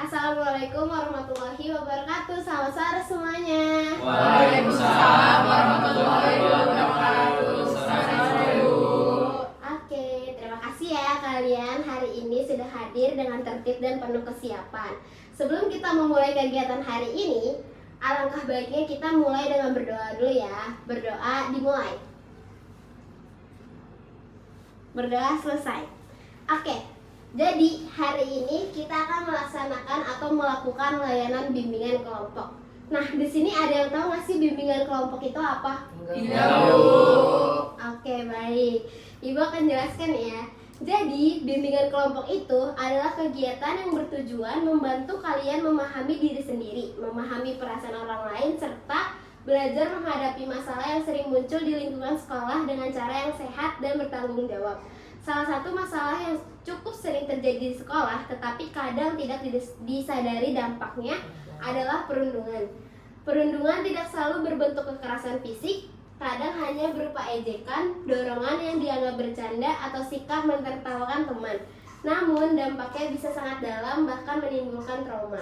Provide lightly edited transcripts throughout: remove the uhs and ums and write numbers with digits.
Assalamualaikum warahmatullahi wabarakatuh. Selamat sore semuanya. Waalaikumsalam warahmatullahi wabarakatuh. Oke, terima kasih ya kalian hari ini sudah hadir dengan tertib dan penuh kesiapan. Sebelum kita memulai kegiatan hari ini, alangkah baiknya kita mulai dengan berdoa dulu ya. Berdoa dimulai. Berdoa selesai. Oke. Jadi hari ini kita akan melaksanakan atau melakukan layanan bimbingan kelompok. Nah, di sini ada yang tahu nggak sih bimbingan kelompok itu apa? Tidak tahu. Oke, baik. Ibu akan jelaskan ya. Jadi, bimbingan kelompok itu adalah kegiatan yang bertujuan membantu kalian memahami diri sendiri, memahami perasaan orang lain, serta belajar menghadapi masalah yang sering muncul di lingkungan sekolah dengan cara yang sehat dan bertanggung jawab. Salah satu masalah yang cukup sering terjadi di sekolah tetapi kadang tidak disadari dampaknya adalah perundungan. Perundungan tidak selalu berbentuk kekerasan fisik, kadang hanya berupa ejekan, dorongan yang dianggap bercanda atau sikap mentertawakan teman. Namun dampaknya bisa sangat dalam bahkan menimbulkan trauma.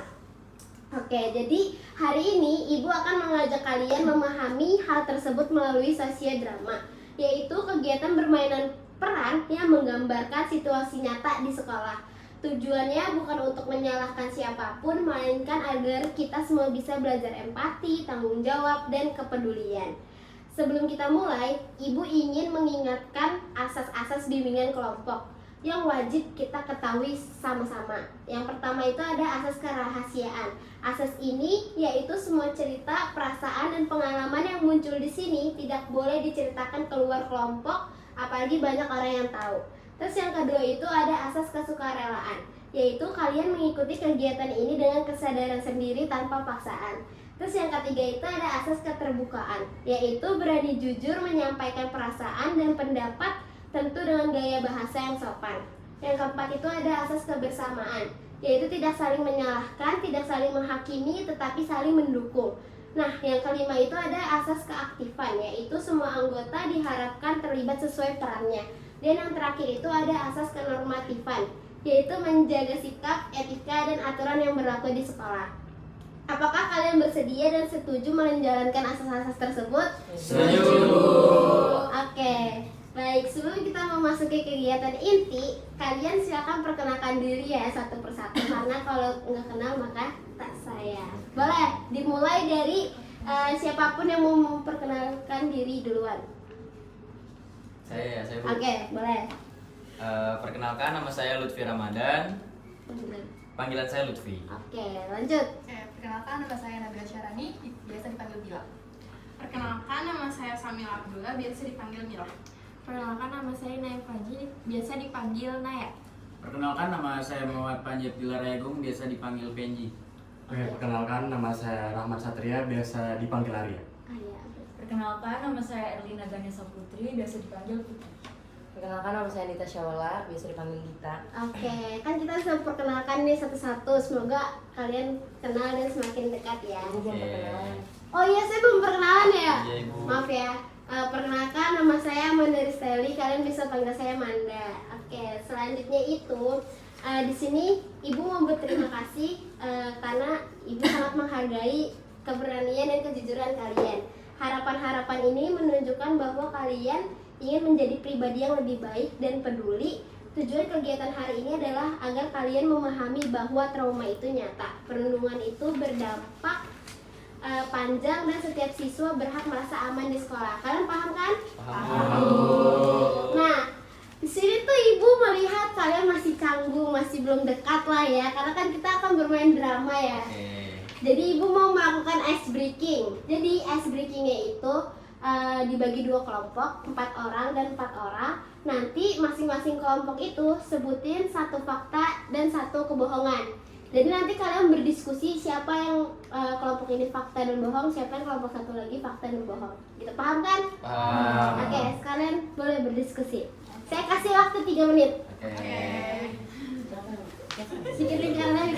Oke, jadi hari ini Ibu akan mengajak kalian memahami hal tersebut melalui sosiodrama, yaitu kegiatan bermainan peran yang menggambarkan situasi nyata di sekolah. Tujuannya bukan untuk menyalahkan siapapun, melainkan agar kita semua bisa belajar empati, tanggung jawab, dan kepedulian. Sebelum kita mulai, Ibu ingin mengingatkan asas-asas bimbingan kelompok yang wajib kita ketahui sama-sama. Yang pertama itu ada asas kerahasiaan. Asas ini yaitu semua cerita, perasaan, dan pengalaman yang muncul di sini tidak boleh diceritakan keluar kelompok, apalagi banyak orang yang tahu. Terus yang kedua itu ada asas kesukarelaan, yaitu kalian mengikuti kegiatan ini dengan kesadaran sendiri tanpa paksaan. Terus yang ketiga itu ada asas keterbukaan, yaitu berani jujur menyampaikan perasaan dan pendapat tentu dengan gaya bahasa yang sopan. Yang keempat itu ada asas kebersamaan, yaitu tidak saling menyalahkan, tidak saling menghakimi, tetapi saling mendukung. Nah, yang kelima itu ada asas keaktifan, yaitu semua anggota diharapkan terlibat sesuai perannya. Dan yang terakhir itu ada asas kenormatifan, yaitu menjaga sikap, etika, dan aturan yang berlaku di sekolah. Apakah kalian bersedia dan setuju menjalankan asas-asas tersebut? Setuju. Oke, baik. Sebelum kita memasuki kegiatan inti, kalian silakan perkenalkan diri ya satu persatu, karena kalau nggak kenal maka tak sayang. Boleh dimulai dari siapapun yang mau memperkenalkan diri duluan. Saya Bu. Oke, boleh. Perkenalkan, nama saya Lutfi Ramadan. Panggilan saya Lutfi. Oke, lanjut. Perkenalkan, nama saya Nabila Syarani, biasa dipanggil Bila. Perkenalkan, nama saya Samil Abdullah, biasa dipanggil Mila. Perkenalkan, nama saya Naya Faji, biasa dipanggil Naya. Perkenalkan, nama saya Muhammad Panji Abdullah-Reagung, biasa dipanggil Penji. Oke, perkenalkan, nama saya Rahmat Satria, biasa dipanggil Arya. Perkenalkan, nama saya Erlina Ganesha Putri, biasa dipanggil Putri. Perkenalkan, nama saya Nita Syawala, biasa dipanggil Gita. Oke, kan kita sudah perkenalkan nih satu-satu. Semoga kalian kenal dan semakin dekat ya. Oh iya, saya belum perkenalan ya? Iya, Ibu. Maaf ya. Perkenalkan, nama saya Amanda Risteli. Kalian bisa panggil saya Manda. Oke, selanjutnya itu di sini Ibu mau berterima kasih karena Ibu sangat menghargai keberanian dan kejujuran kalian. Harapan-harapan ini menunjukkan bahwa kalian ingin menjadi pribadi yang lebih baik dan peduli. Tujuan kegiatan hari ini adalah agar kalian memahami bahwa trauma itu nyata. Perundungan itu berdampak panjang dan setiap siswa berhak merasa aman di sekolah. Kalian paham kan? Paham. Nah, di sini tuh Ibu melihat kalian masih canggung, masih belum dekat lah ya, karena kan kita akan bermain drama ya. Jadi Ibu mau melakukan ice breaking. Jadi ice breakingnya itu dibagi dua kelompok, 4 orang dan 4 orang. Nanti masing-masing kelompok itu sebutin satu fakta dan satu kebohongan. Jadi nanti kalian berdiskusi siapa yang kelompok ini fakta dan bohong, siapa yang kelompok satu lagi fakta dan bohong. Gitu, paham kan? Paham. Oke, sekalian boleh berdiskusi. Saya kasih waktu 3 menit. Oke. Bikin lingkaran.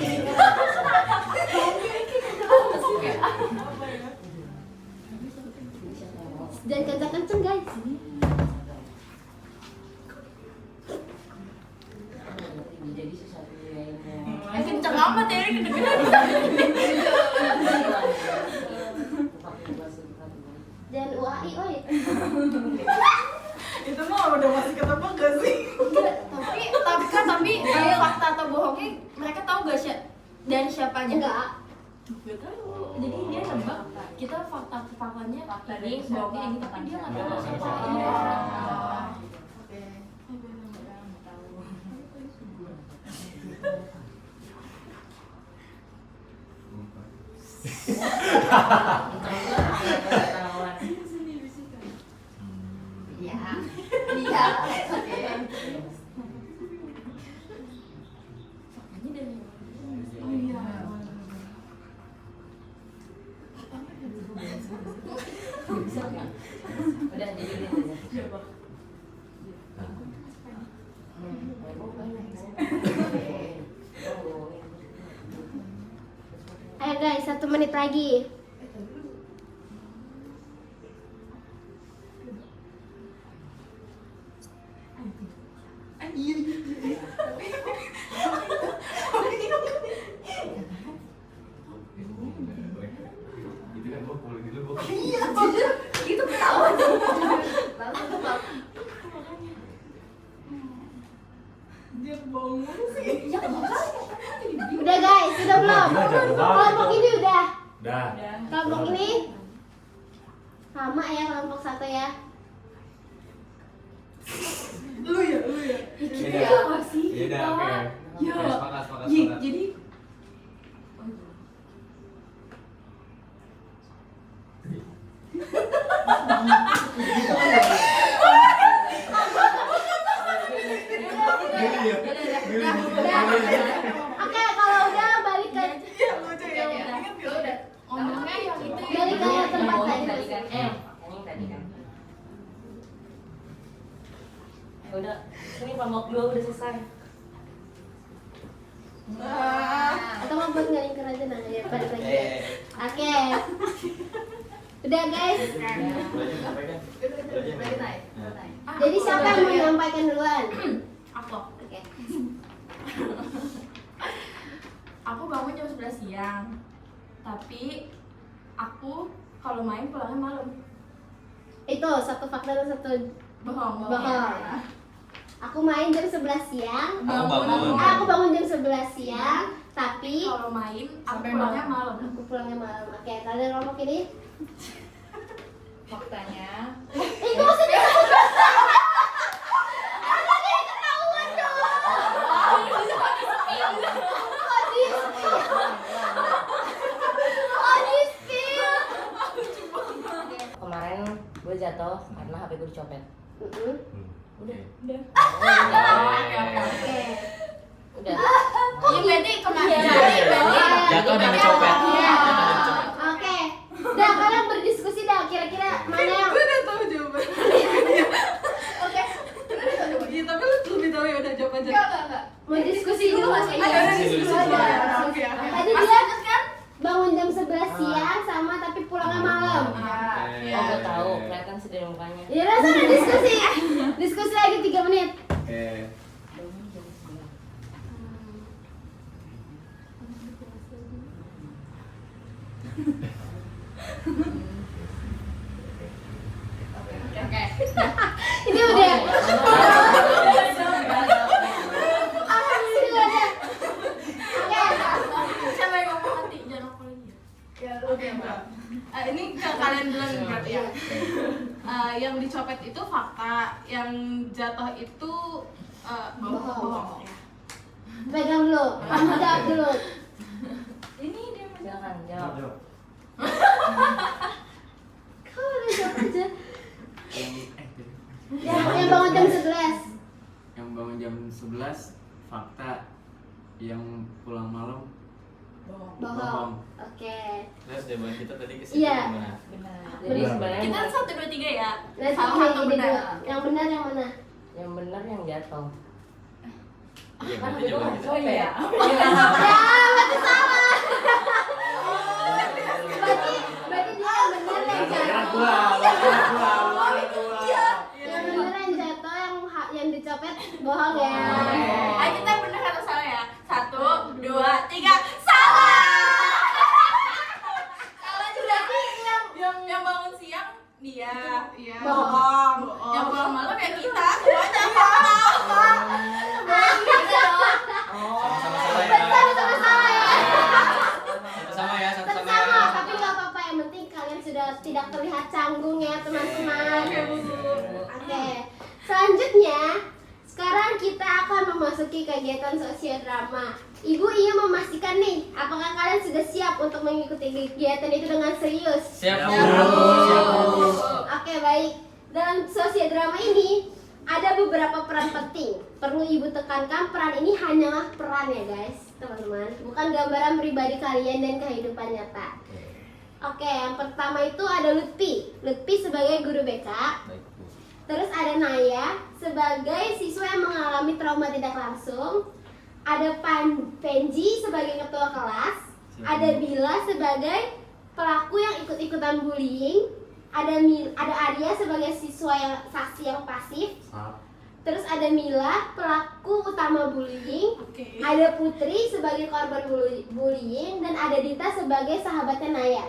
Jangan kenceng-kenceng guys. Jadi sesuatu yang Kenceng amat ya, Dan UAI, oi. Itu mah udah masih ketebak gak sih? Tapi fakta atau bohongnya mereka tahu gak sih dan siapanya? Enggak. Gak tahu. Jadi dia nebak. Kita faktanya ini bohongnya ini tapi dia nggak tahu siapanya. Iya. Oke. Oh iya. Udah jadi aja. Ayo guys, 1 menit lagi. Itu kan gua pulih dulu gua. Itu ketahuan. Dia bohong sih. Udah guys, udah belum? Udah, jago banget Kelompok itu. ini udah. Dah. Kelompok ini sama ya, kelompok 1 ya. Lu ya. Iya. Iya, oke. Ya. Oke, sepakat. Jadi Oke, kalau udah balik ke lucu ya. Ngomongnya yang itu balik ke tempat Yang tadi. tadi kan, yang tadi kan. Udah, sini kelompok 2 udah selesai. Atau mau buat ngelingkar aja nah ya, balik lagi ya. Oke. Udah guys. Jadi siapa yang mau menyampaikan duluan? Aku. Oke. Aku bangun jam 11 siang. Tapi aku kalau main pulangnya malam. Itu satu fakta dan satu Bohong. bohong. Aku main jam 11 siang. Aku bangun jam 11 siang, tapi Kalau main aku Sampai pulangnya malam. malam. aku pulangnya malam. Oke, kalian kelompok ini? Faktanya Itu maksudnya Kemarin gue jatuh karena HP gue dicopet. Udah. Oke. Udah. Iya berarti kemarin. Jatuh dan dicopet. Iya. Oke. Dah, kalian berdiskusi dah kira-kira mana yang Gue udah tahu jawabannya. Oke. Iya, tapi lu lebih tahu ya udah jawaban aja. Enggak. mau diskusi dulu Mas. Ada diskusi diskusi dulu. aja. Oke. Tadi dia bangun jam 11 siang sama tapi pulangnya malam. Oh, gue tahu, kelihatan sih dari mukanya. Ya udah sana diskusi. Diskusi lagi 3 menit. Oke. Ini udah. Alhamdulillah deh. Oke. Siapa yang ngomong nanti jangan aku lagi. Oke, Mbak. Ini ke kalian dulu nih berarti ya. Yang dicopet itu fakta, yang jatuh itu bohong. Ya. Pegang dulu. Kamu jawab dulu. Ini dia Silakan jawab. Kamu udah jawab aja. Yang bangun jam 11. Yang bangun jam 11 fakta, yang pulang malam Bohong. Oke. Terus jawaban kita tadi ke situ Iya. gimana? Jadi sebenarnya Kita 1 2 3 ya. Nanti Salah ini satu jadi benar. dua. Yang benar yang mana? yang benar yang jatuh. Iya, berarti jawaban kita. oh iya. Berarti salah. Berarti dia yang benar yang jatuh. Yang benar yang jatuh, yang dicopet bohong ya. Ayo kita benar atau salah ya? 1 2 3 salah. tidak terlihat canggung ya teman-teman. Oke, selanjutnya sekarang kita akan memasuki kegiatan sosiodrama. Ibu ingin memastikan nih, apakah kalian sudah siap untuk mengikuti kegiatan itu dengan serius? Siap. Oke, baik. Dalam sosiodrama ini ada beberapa peran penting. Perlu ibu tekankan, peran ini hanyalah peran ya guys, teman-teman. Bukan gambaran pribadi kalian dan kehidupan nyata. Oke, yang pertama itu ada Lutfi. Lutfi sebagai guru BK. Baik, Bu. Terus ada Naya sebagai siswa yang mengalami trauma tidak langsung. Ada Penji sebagai ketua kelas. Ada Bila sebagai pelaku yang ikut-ikutan bullying. Ada Arya sebagai siswa yang saksi yang pasif. Terus ada Mila, pelaku utama bullying. Ada Putri sebagai korban bullying dan ada Dita sebagai sahabatnya Naya.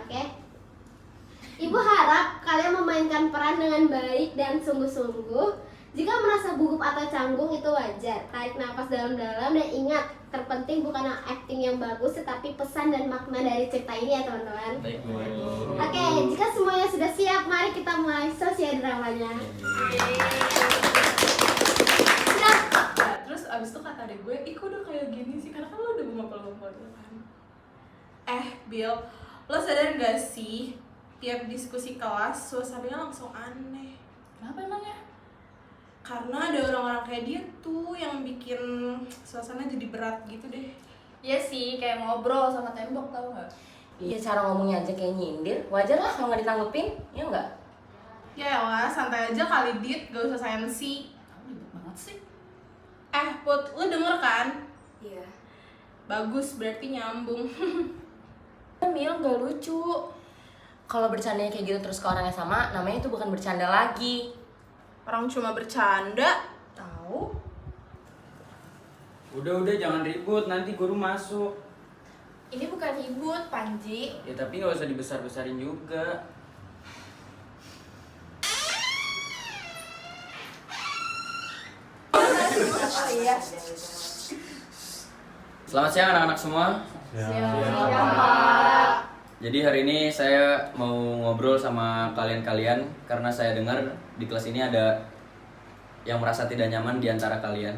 Oke. Ibu harap kalian memainkan peran dengan baik dan sungguh-sungguh. Jika merasa gugup atau canggung itu wajar. Tarik nafas dalam-dalam dan ingat, terpenting bukan acting yang bagus tetapi pesan dan makna dari cerita ini ya teman-teman. Baik, Bu. Oke, jika semuanya sudah siap, mari kita mulai sosiodramanya. Nah, terus abis itu kata adek gue, kok udah kayak gini sih? Karena kan lo udah ngumpul-ngumpul dulu kan. Bill, lo sadar gak sih? Tiap diskusi kelas, suasananya langsung aneh. Kenapa emangnya? Karena ada orang-orang kayak dia tuh yang bikin suasana jadi berat gitu deh. Iya sih, kayak ngobrol sama tembok, tau gak? Iya, cara ngomongnya aja kayak nyindir. Wajar lah kalau nggak ditanggepin, ya nggak? Ya lah, santai aja kali Dit, gak usah sensi. Kamu ribet banget sih. Put, lo denger kan? Iya. Bagus, berarti nyambung. Mil, nggak lucu. Kalau bercandanya kayak gitu terus ke orang yang sama, namanya itu bukan bercanda lagi. Orang cuma bercanda, tahu? Udah jangan ribut, nanti guru masuk. Ini bukan ribut, Panji. Ya tapi nggak usah dibesar-besarin juga. Oh iya. Selamat siang anak-anak semua. Jadi hari ini saya mau ngobrol sama kalian-kalian karena saya dengar di kelas ini ada yang merasa tidak nyaman di antara kalian.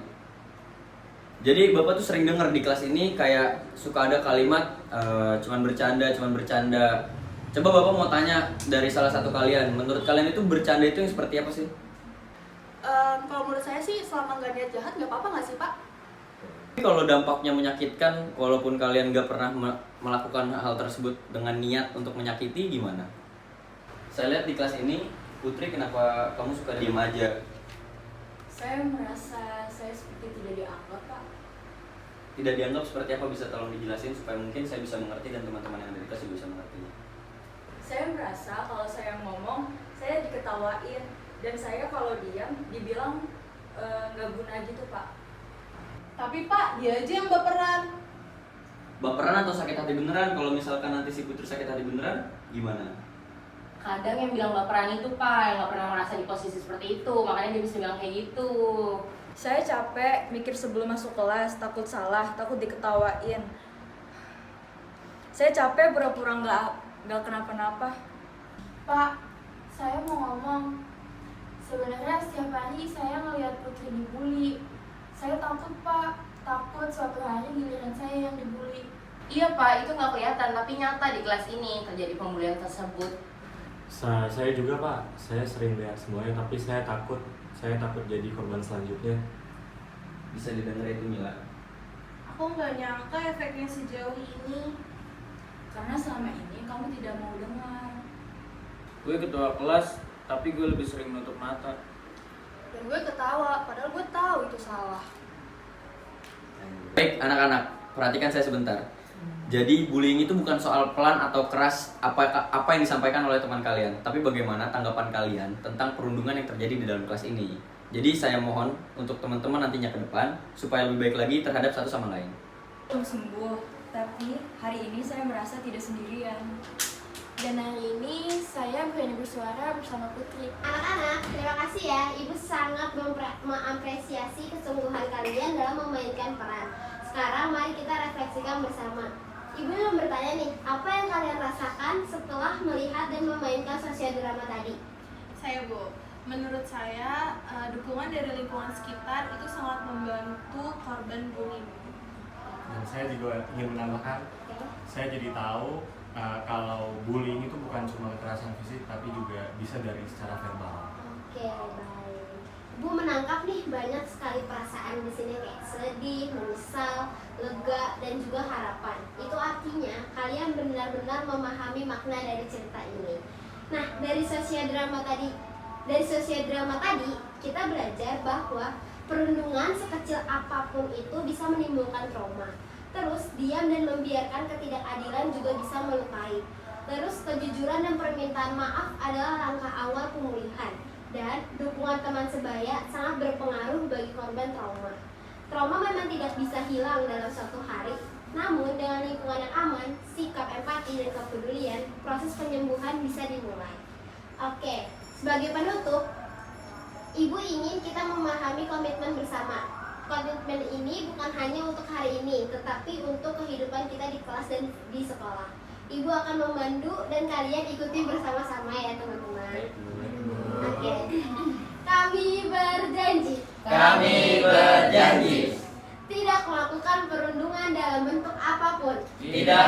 Jadi Bapak tuh sering dengar di kelas ini kayak suka ada kalimat cuman bercanda. Coba Bapak mau tanya dari salah satu kalian, menurut kalian itu bercanda itu yang seperti apa sih? Kalau menurut saya sih selama nggak niat jahat nggak apa-apa nggak sih Pak? Tapi kalau dampaknya menyakitkan, walaupun kalian gak pernah melakukan hal tersebut dengan niat untuk menyakiti, gimana? Saya lihat di kelas ini, Putri, kenapa kamu suka diem aja? Saya merasa saya seperti tidak dianggap, Pak. Tidak dianggap seperti apa, bisa tolong dijelasin supaya mungkin saya bisa mengerti dan teman-teman yang ada di kelas juga bisa mengertinya. Saya merasa kalau saya ngomong, saya diketawain. Dan saya kalau diam, dibilang nggak guna gitu, Pak. Tapi Pak, dia aja yang baperan. Baperan atau sakit hati beneran? Kalau misalkan nanti si Putri sakit hati beneran, gimana? Kadang yang bilang baperan itu Pak, yang nggak pernah merasa di posisi seperti itu, makanya dia bisa bilang kayak gitu. Saya capek mikir sebelum masuk kelas, takut salah, takut diketawain. Saya capek pura-pura nggak kenapa-napa. Pak, saya mau ngomong. Sebenarnya setiap hari saya ngeliat Putri dibully. Saya takut Pak, takut suatu hari giliran saya yang dibully. Iya Pak, itu nggak kelihatan, tapi nyata di kelas ini terjadi pembulian tersebut. Saya juga Pak, saya sering lihat semuanya, tapi saya takut jadi korban selanjutnya. Bisa didengar itu, Mila? Aku nggak nyangka efeknya sejauh ini. Karena selama ini kamu tidak mau dengar. Gue ketua kelas, tapi gue lebih sering menutup mata. Dan gue ketawa, padahal gue tahu itu salah. Baik, anak-anak, perhatikan saya sebentar. Jadi bullying itu bukan soal pelan atau keras apa yang disampaikan oleh teman kalian, tapi bagaimana tanggapan kalian tentang perundungan yang terjadi di dalam kelas ini. Jadi saya mohon untuk teman-teman nantinya ke depan supaya lebih baik lagi terhadap satu sama lain. Untuk sembuh, tapi hari ini saya merasa tidak sendirian. Dan hari ini saya berani bersuara bersama Putri. Anak-anak, terima kasih ya. Ibu sangat mengapresiasi kesungguhan kalian dalam memainkan peran. Sekarang mari kita refleksikan bersama. Ibu mau bertanya nih, apa yang kalian rasakan setelah melihat dan memainkan sosiodrama tadi? Saya Bu, menurut saya dukungan dari lingkungan sekitar itu sangat membantu korban bully. Dan saya juga ingin menambahkan, saya jadi tahu kalau bullying itu bukan cuma kekerasan fisik tapi juga bisa dari secara verbal. Oke, baik. Ibu menangkap nih banyak sekali perasaan di sini kayak sedih, menyesal, lega, dan juga harapan. Itu artinya kalian benar-benar memahami makna dari cerita ini. Nah, dari sosiodrama tadi kita belajar bahwa perundungan sekecil apapun itu bisa menimbulkan trauma. Terus diam dan membiarkan ketidakadilan juga bisa melukai. Terus kejujuran dan permintaan maaf adalah langkah awal pemulihan. Dan dukungan teman sebaya sangat berpengaruh bagi korban trauma. Trauma memang tidak bisa hilang dalam suatu hari. Namun dengan lingkungan yang aman, sikap empati dan kepedulian, proses penyembuhan bisa dimulai. Oke, sebagai penutup, Ibu ingin kita memahami komitmen bersama. Komitmen ini bukan hanya untuk hari ini, tetapi untuk kehidupan kita di kelas dan di sekolah. Ibu akan memandu dan kalian ikuti bersama-sama ya teman-teman. Oke. Kami berjanji tidak melakukan perundungan dalam bentuk apapun. Tidak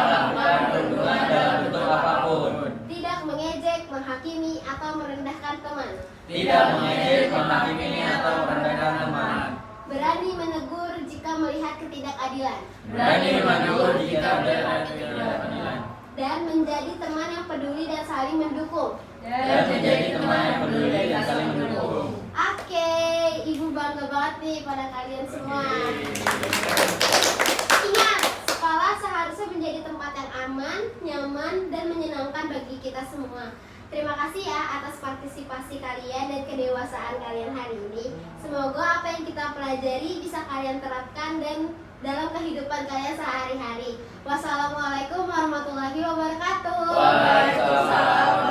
mengejek, menghakimi atau merendahkan teman. Berani menegur jika melihat ketidakadilan. Dan menjadi teman yang peduli dan saling mendukung. Oke, Ibu bangga banget nih pada kalian semua. Ingat, sekolah seharusnya menjadi tempat yang aman, nyaman, dan menyenangkan bagi kita semua. Terima kasih ya atas partisipasi kalian dan kedewasaan kalian hari ini. Semoga apa yang kita pelajari bisa kalian terapkan dan dalam kehidupan kalian sehari-hari. Wassalamualaikum warahmatullahi wabarakatuh. Waalaikumsalam.